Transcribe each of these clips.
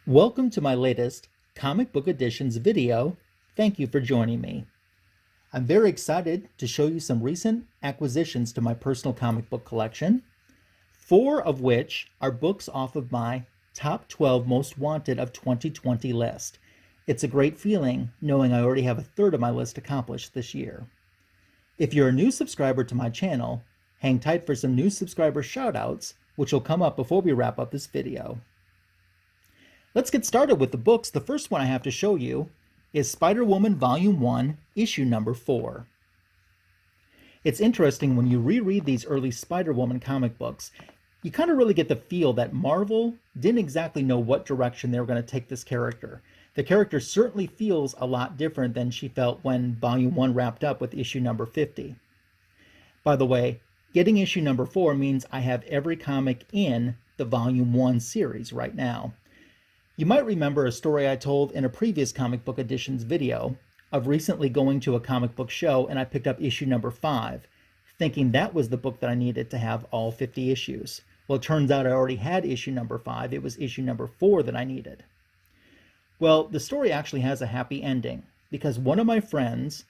Welcome to my latest Comic Book Editions video. Thank you for joining me. I'm very excited to show you some recent acquisitions to my personal comic book collection, 4 of which are books off of my top 12 most wanted of 2020 list. It's a great feeling knowing I already have a third of my list accomplished this year. If you're a new subscriber to my channel, hang tight for some new subscriber shoutouts, which will come up before we wrap up this video. Let's get started with the books. The first one I have to show you is Spider-Woman Volume 1, Issue Number 4. It's interesting when you reread these early Spider-Woman comic books, you kind of really get the feel that Marvel didn't exactly know what direction they were going to take this character. The character certainly feels a lot different than she felt when Volume 1 wrapped up with Issue Number 50. By the way, getting Issue Number 4 means I have every comic in the Volume 1 series right now. You might remember a story I told in a previous Comic Book Editions video of recently going to a comic book show and I picked up Issue Number 5, thinking that was the book that I needed to have all 50 issues. Well, it turns out I already had Issue Number 5. It was Issue Number 4 that I needed. Well, the story actually has a happy ending because one of my friends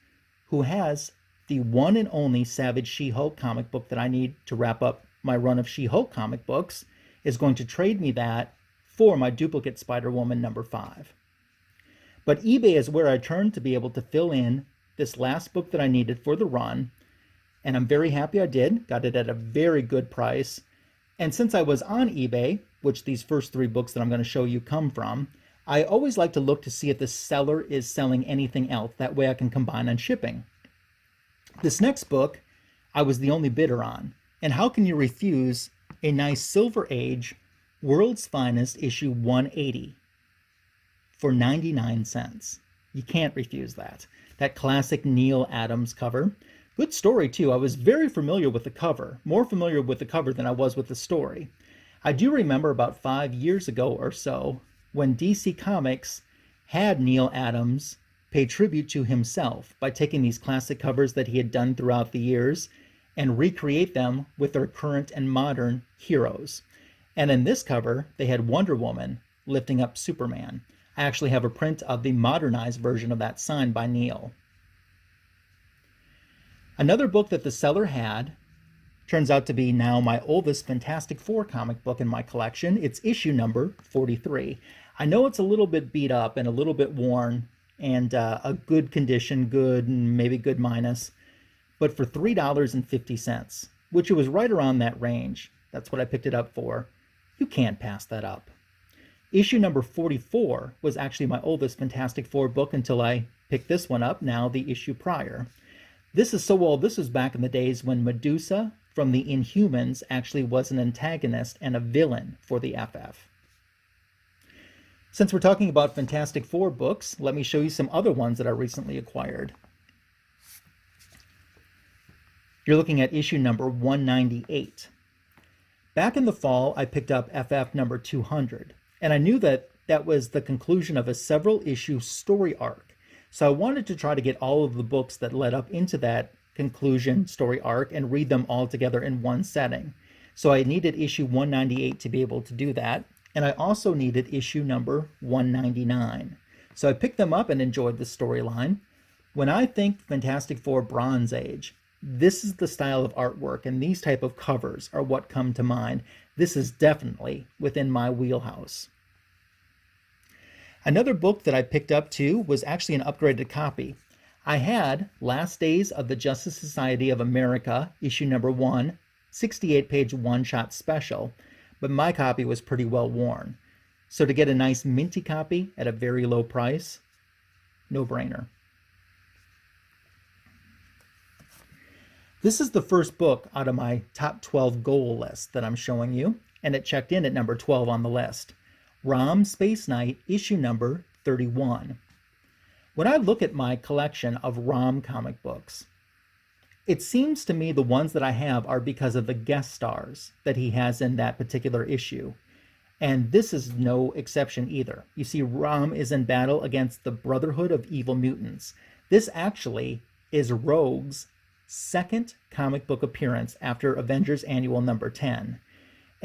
who has the one and only Savage She-Hulk comic book that I need to wrap up my run of She-Hulk comic books is going to trade me that for my duplicate Spider-Woman number 5. But eBay is where I turned to be able to fill in this last book that I needed for the run, and I'm very happy I did. Got it at a very good price. And since I was on eBay, which these first 3 books that I'm going to show you come from, I always like to look to see if the seller is selling anything else. That way I can combine on shipping. This next book, I was the only bidder on. And how can you refuse a nice Silver Age World's Finest issue 180 for 99 cents? You can't refuse that. That classic Neil Adams cover. Good story too. I was very familiar with the cover, more familiar with the cover than I was with the story. I do remember about 5 years ago or so when DC Comics had Neil Adams pay tribute to himself by taking these classic covers that he had done throughout the years and recreate them with their current and modern heroes. And in this cover, they had Wonder Woman lifting up Superman. I actually have a print of the modernized version of that signed by Neil. Another book that the seller had turns out to be now my oldest Fantastic Four comic book in my collection. It's issue number 43. I know it's a little bit beat up and a little bit worn and a good condition, good and maybe good minus, but for $3.50, which it was right around that range. That's what I picked it up for. You can't pass that up. Issue number 44 was actually my oldest Fantastic Four book until I picked this one up, now the issue prior. This is so old, this was back in the days when Medusa from the Inhumans actually was an antagonist and a villain for the FF. Since we're talking about Fantastic Four books, let me show you some other ones that I recently acquired. You're looking at issue number 198. Back in the fall, I picked up FF number 200, and I knew that that was the conclusion of a several-issue story arc. So I wanted to try to get all of the books that led up into that conclusion story arc and read them all together in one setting. So I needed issue 198 to be able to do that, and I also needed issue number 199. So I picked them up and enjoyed the storyline. When I think Fantastic Four Bronze Age, this is the style of artwork, and these type of covers are what come to mind. This is definitely within my wheelhouse. Another book that I picked up too was actually an upgraded copy. I had Last Days of the Justice Society of America, issue number 1, 68-page one-shot special, but my copy was pretty well worn. So to get a nice minty copy at a very low price, no-brainer. This is the first book out of my top 12 goal list that I'm showing you, and it checked in at number 12 on the list. ROM Space Knight, issue number 31. When I look at my collection of ROM comic books, it seems to me the ones that I have are because of the guest stars that he has in that particular issue. And this is no exception either. You see, ROM is in battle against the Brotherhood of Evil Mutants. This actually is Rogue's second comic book appearance after Avengers Annual number 10.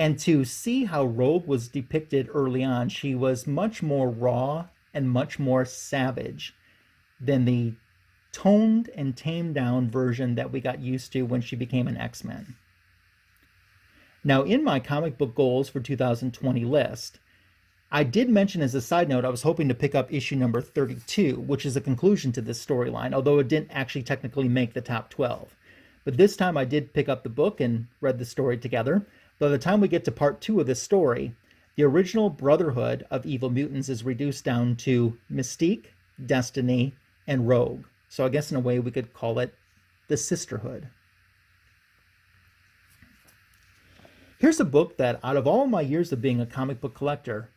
And to see how Rogue was depicted early on, she was much more raw and much more savage than the toned and tamed down version that we got used to when she became an X-Men. Now, in my comic book goals for 2020 list, I did mention as a side note, I was hoping to pick up issue number 32, which is a conclusion to this storyline, although it didn't actually technically make the top 12. But this time I did pick up the book and read the story together. By the time we get to part 2 of this story, the original Brotherhood of Evil Mutants is reduced down to Mystique, Destiny, and Rogue. So I guess in a way we could call it the Sisterhood. Here's a book that, out of all my years of being a comic book collector,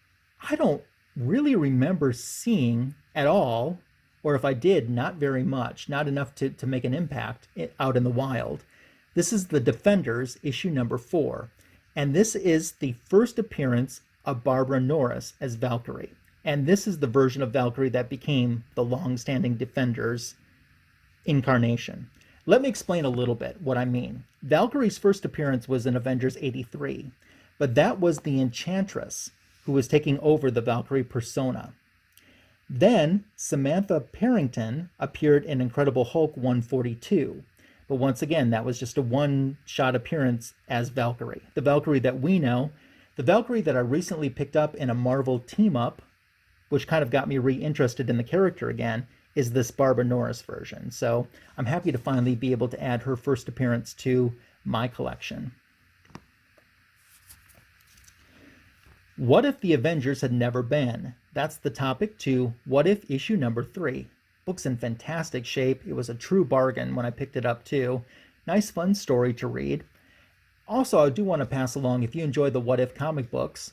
I don't really remember seeing at all, or if I did, not very much, not enough to make an impact out in the wild. This is The Defenders, issue number 4, and this is the first appearance of Barbara Norris as Valkyrie. And this is the version of Valkyrie that became the long-standing Defenders incarnation. Let me explain a little bit what I mean. Valkyrie's first appearance was in Avengers 83, but that was the Enchantress who was taking over the Valkyrie persona. Then Samantha Parrington appeared in Incredible Hulk 142, but once again, that was just a one-shot appearance as Valkyrie. The Valkyrie that we know, the Valkyrie that I recently picked up in a Marvel team-up, which kind of got me reinterested in the character again, is this Barbara Norris version. So I'm happy to finally be able to add her first appearance to my collection. What if the Avengers had never been? That's the topic to What If issue number 3. Book's in fantastic shape. It was a true bargain when I picked it up too. Nice fun story to read. Also, I do want to pass along, if you enjoy the What If comic books,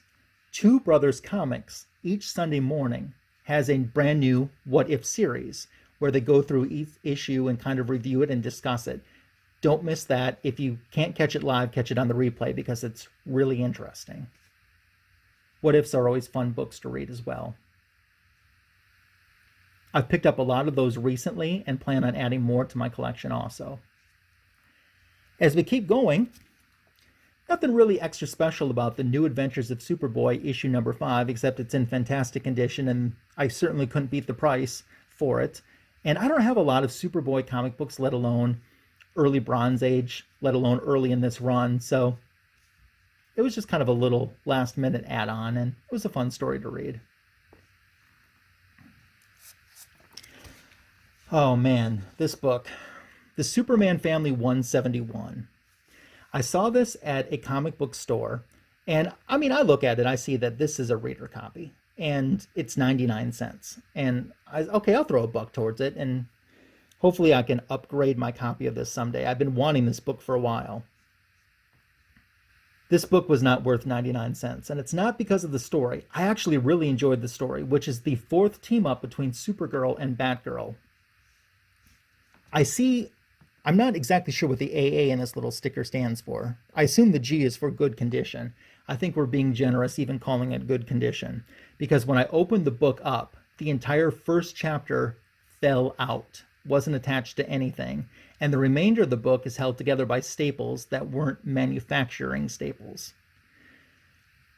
Two Brothers Comics each Sunday morning has a brand new What If series where they go through each issue and kind of review it and discuss it. Don't miss that. If you can't catch it live, catch it on the replay because it's really interesting. What Ifs are always fun books to read as well. I've picked up a lot of those recently and plan on adding more to my collection also. As we keep going, nothing really extra special about the New Adventures of Superboy issue number 5, except it's in fantastic condition and I certainly couldn't beat the price for it. And I don't have a lot of Superboy comic books, let alone early Bronze Age, let alone early in this run. So it was just kind of a little last minute add-on and it was a fun story to read. Oh man, this book, The Superman Family 171. I saw this at a comic book store, and I mean, I look at it, I see that this is a reader copy, and it's 99 cents. And okay, I'll throw $1 towards it, and hopefully I can upgrade my copy of this someday. I've been wanting this book for a while. This book was not worth 99 cents, and it's not because of the story. I actually really enjoyed the story, which is the 4th team-up between Supergirl and Batgirl. I'm not exactly sure what the AA in this little sticker stands for. I assume the G is for good condition. I think we're being generous even calling it good condition, because when I opened the book up, the entire first chapter fell out, wasn't attached to anything, and the remainder of the book is held together by staples that weren't manufacturing staples.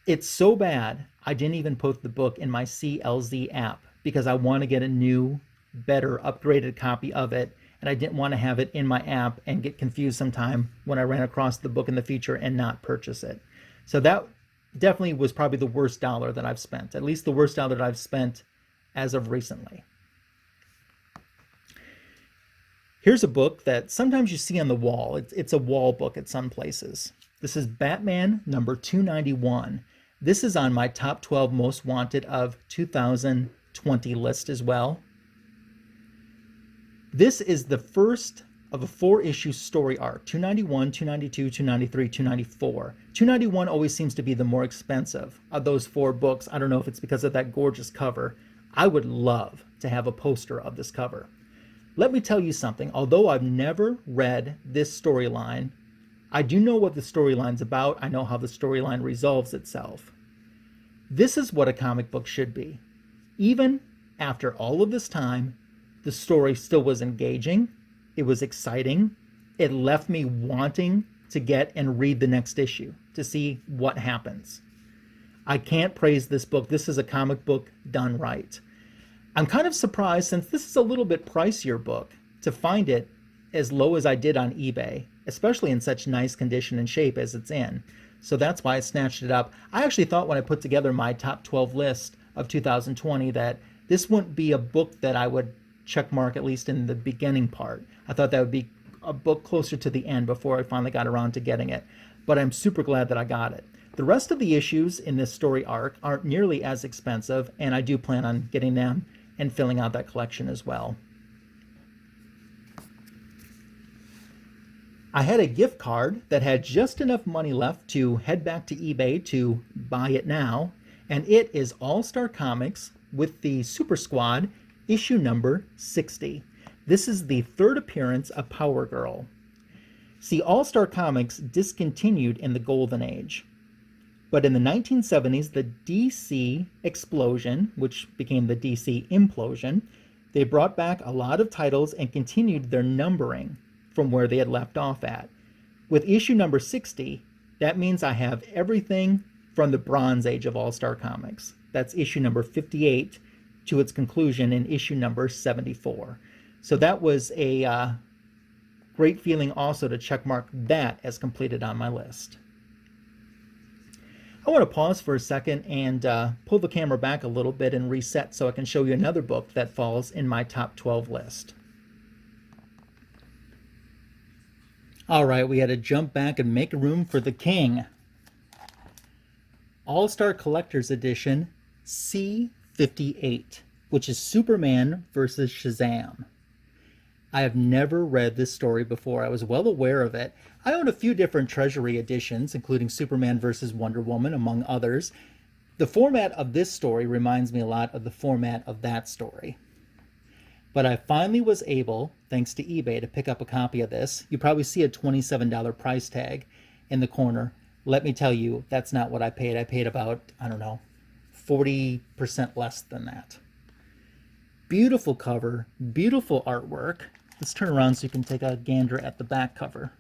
It's so bad, I didn't even put the book in my CLZ app because I want to get a new, better, upgraded copy of it, and I didn't want to have it in my app and get confused sometime when I ran across the book in the future and not purchase it. So that definitely was probably the worst dollar that I've spent, at least the worst dollar that I've spent as of recently. Here's a book that sometimes you see on the wall. It's a wall book at some places. This is Batman number 291. This is on my top 12 most wanted of 2020 list as well. This is the first of a 4-issue story arc, 291, 292, 293, 294. 291 always seems to be the more expensive of those 4 books. I don't know if it's because of that gorgeous cover. I would love to have a poster of this cover. Let me tell you something. Although I've never read this storyline, I do know what the storyline's about. I know how the storyline resolves itself. This is what a comic book should be. Even after all of this time, the story still was engaging. It was exciting. It left me wanting to get and read the next issue to see what happens. I can't praise this book. This is a comic book done right. I'm kind of surprised, since this is a little bit pricier book, to find it as low as I did on eBay, especially in such nice condition and shape as it's in. So that's why I snatched it up. I actually thought when I put together my top 12 list of 2020 that this wouldn't be a book that I would check mark, at least in the beginning part. I thought that would be a book closer to the end before I finally got around to getting it. But I'm super glad that I got it. The rest of the issues in this story arc aren't nearly as expensive, and I do plan on getting them and filling out that collection as well. I had a gift card that had just enough money left to head back to eBay to buy it now, and it is All-Star Comics with the Super Squad issue number 60. This is the third appearance of Power Girl. See, All-Star Comics discontinued in the Golden Age, but in the 1970s, the DC explosion, which became the DC implosion, they brought back a lot of titles and continued their numbering from where they had left off at. With issue number 60, that means I have everything from the Bronze Age of All-Star Comics. That's issue number 58 to its conclusion in issue number 74. So that was a great feeling also to checkmark that as completed on my list. I want to pause for a second and pull the camera back a little bit and reset so I can show you another book that falls in my top 12 list. All right, we had to jump back and make room for the king. All-Star Collector's Edition C58, which is Superman versus Shazam. I have never read this story before. I was well aware of it. I own a few different Treasury editions, including Superman versus Wonder Woman, among others. The format of this story reminds me a lot of the format of that story. But I finally was able, thanks to eBay, to pick up a copy of this. You probably see a $27 price tag in the corner. Let me tell you, that's not what I paid. I paid about, 40% less than that. Beautiful cover, beautiful artwork. Let's turn around so you can take a gander at the back cover.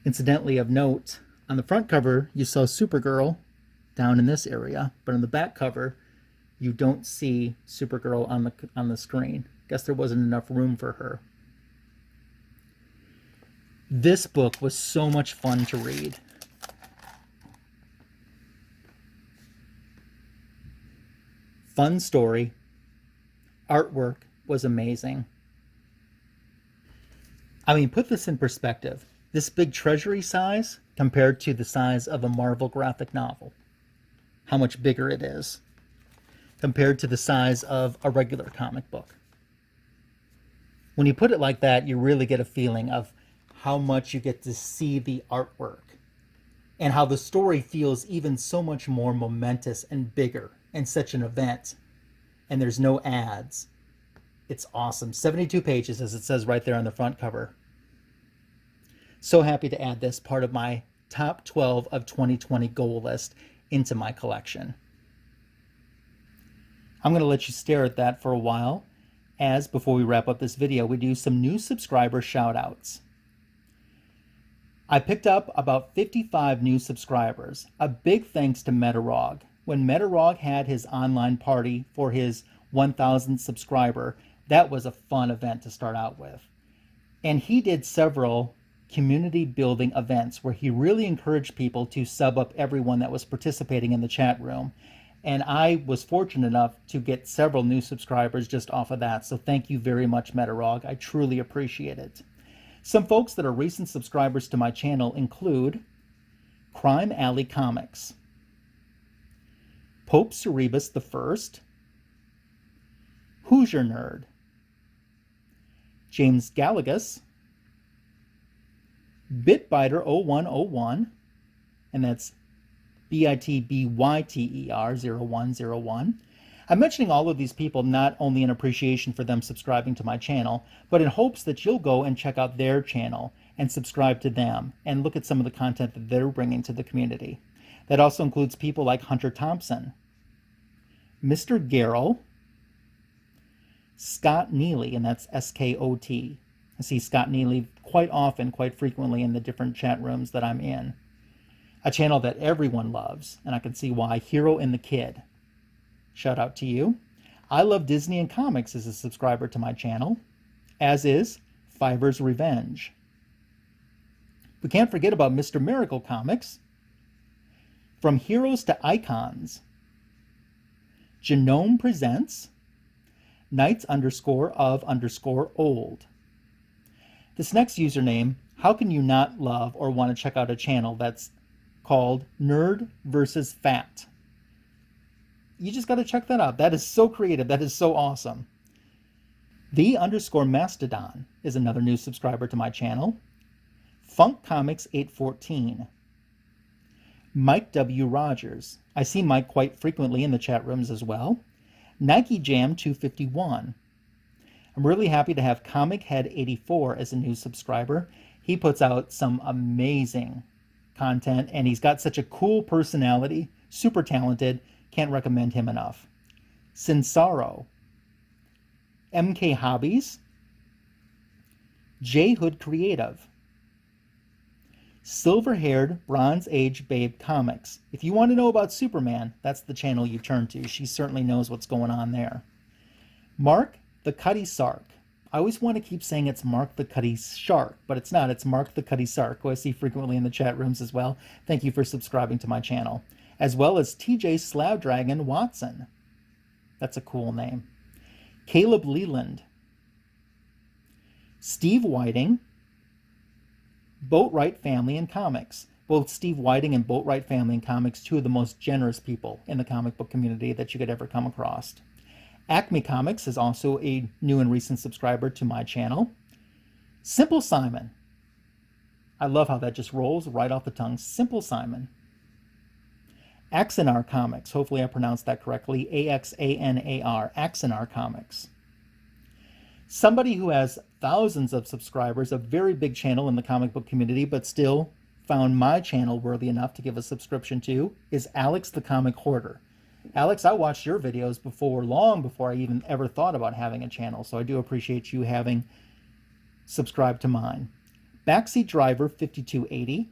Incidentally, of note, on the front cover, you saw Supergirl down in this area, but on the back cover, you don't see Supergirl on the screen. Guess there wasn't enough room for her. This book was so much fun to read. Fun story. Artwork was amazing. I mean, put this in perspective. This big Treasury size compared to the size of a Marvel graphic novel. How much bigger it is compared to the size of a regular comic book. When you put it like that, you really get a feeling of how much you get to see the artwork and how the story feels even so much more momentous and bigger in such an event. And there's no ads. It's awesome. 72 pages, as it says right there on the front cover. So happy to add this part of my top 12 of 2020 goal list into my collection. I'm going to let you stare at that for a while, as before we wrap up this video, we do some new subscriber shout-outs. I picked up about 55 new subscribers. A big thanks to Metarog. When Metarog had his online party for his 1,000th subscriber, that was a fun event to start out with. And he did several community building events where he really encouraged people to sub up everyone that was participating in the chat room. And I was fortunate enough to get several new subscribers just off of that. So thank you very much, Metarog. I truly appreciate it. Some folks that are recent subscribers to my channel include Crime Alley Comics, Pope Cerebus I, Hoosier Nerd, James Galagus, Bitbiter0101, and that's BITBYTER0101. I'm mentioning all of these people not only in appreciation for them subscribing to my channel, but in hopes that you'll go and check out their channel and subscribe to them and look at some of the content that they're bringing to the community. That also includes people like Hunter Thompson, Mr. Garrell, Scott Neely, and that's SKOT. I see Scott Neely quite often, quite frequently in the different chat rooms that I'm in. A channel that everyone loves, and I can see why. Hero and the Kid. Shout out to you. I Love Disney and Comics is a subscriber to my channel, as is Fiverr's Revenge. We can't forget about Mr. Miracle Comics. From Heroes to Icons. Genome Presents. Knights_of_old. This next username, how can you not love or want to check out a channel that's called Nerd vs. Fat? You just got to check that out. That is so creative. That is so awesome. The_Mastodon is another new subscriber to my channel. Funk Comics 814. Mike W. Rogers. I see Mike quite frequently in the chat rooms as well. Nike Jam 251. I'm really happy to have Comic Head 84 as a new subscriber. He puts out some amazing content, and he's got such a cool personality, super talented. Can't recommend him enough. Sinsaro. MK Hobbies. J Hood Creative. Silver-haired Bronze Age Babe Comics. If you want to know about Superman, that's the channel you turn to. She certainly knows what's going on there. Mark the Cutty Sark. I always want to keep saying it's Mark the Cutty Shark, but it's not. It's Mark the Cutty Sark, who I see frequently in the chat rooms as well. Thank you for subscribing to my channel. As well as TJ Slowdragon Watson. That's a cool name. Caleb Leland. Steve Whiting. Boatwright Family and Comics. Both Steve Whiting and Boatwright Family and Comics, two of the most generous people in the comic book community that you could ever come across. Acme Comics is also a new and recent subscriber to my channel. Simple Simon. I love how that just rolls right off the tongue. Simple Simon. Axanar Comics. Hopefully I pronounced that correctly. AXANAR. Axanar Comics. Somebody who has thousands of subscribers, a very big channel in the comic book community, but still found my channel worthy enough to give a subscription to, is Alex the Comic Hoarder. Alex, I watched your videos before, long before I even ever thought about having a channel, so I do appreciate you having subscribed to mine. Backseat Driver 5280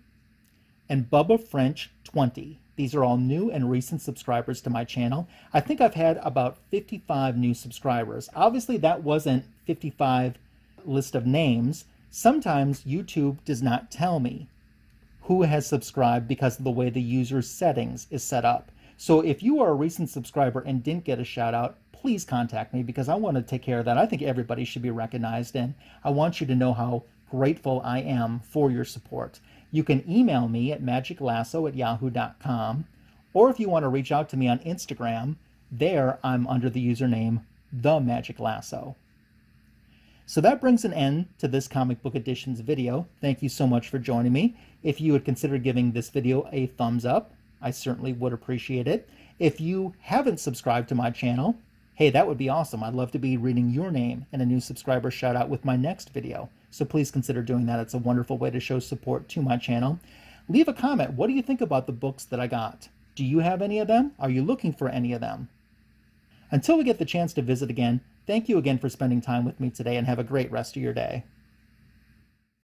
and Bubba French 20. These are all new and recent subscribers to my channel. I think I've had about 55 new subscribers. Obviously, that wasn't 55 list of names. Sometimes YouTube does not tell me who has subscribed because of the way the user's settings is set up. So if you are a recent subscriber and didn't get a shout out, please contact me because I want to take care of that. I think everybody should be recognized, and I want you to know how grateful I am for your support. You can email me at magiclasso@yahoo.com, or if you want to reach out to me on Instagram, there I'm under the username TheMagicLasso. So that brings an end to this Comic Book Editions video. Thank you so much for joining me. If you would consider giving this video a thumbs up, I certainly would appreciate it. If you haven't subscribed to my channel, hey, that would be awesome. I'd love to be reading your name and a new subscriber shout out with my next video. So please consider doing that. It's a wonderful way to show support to my channel. Leave a comment. What do you think about the books that I got? Do you have any of them? Are you looking for any of them? Until we get the chance to visit again, thank you again for spending time with me today, and have a great rest of your day.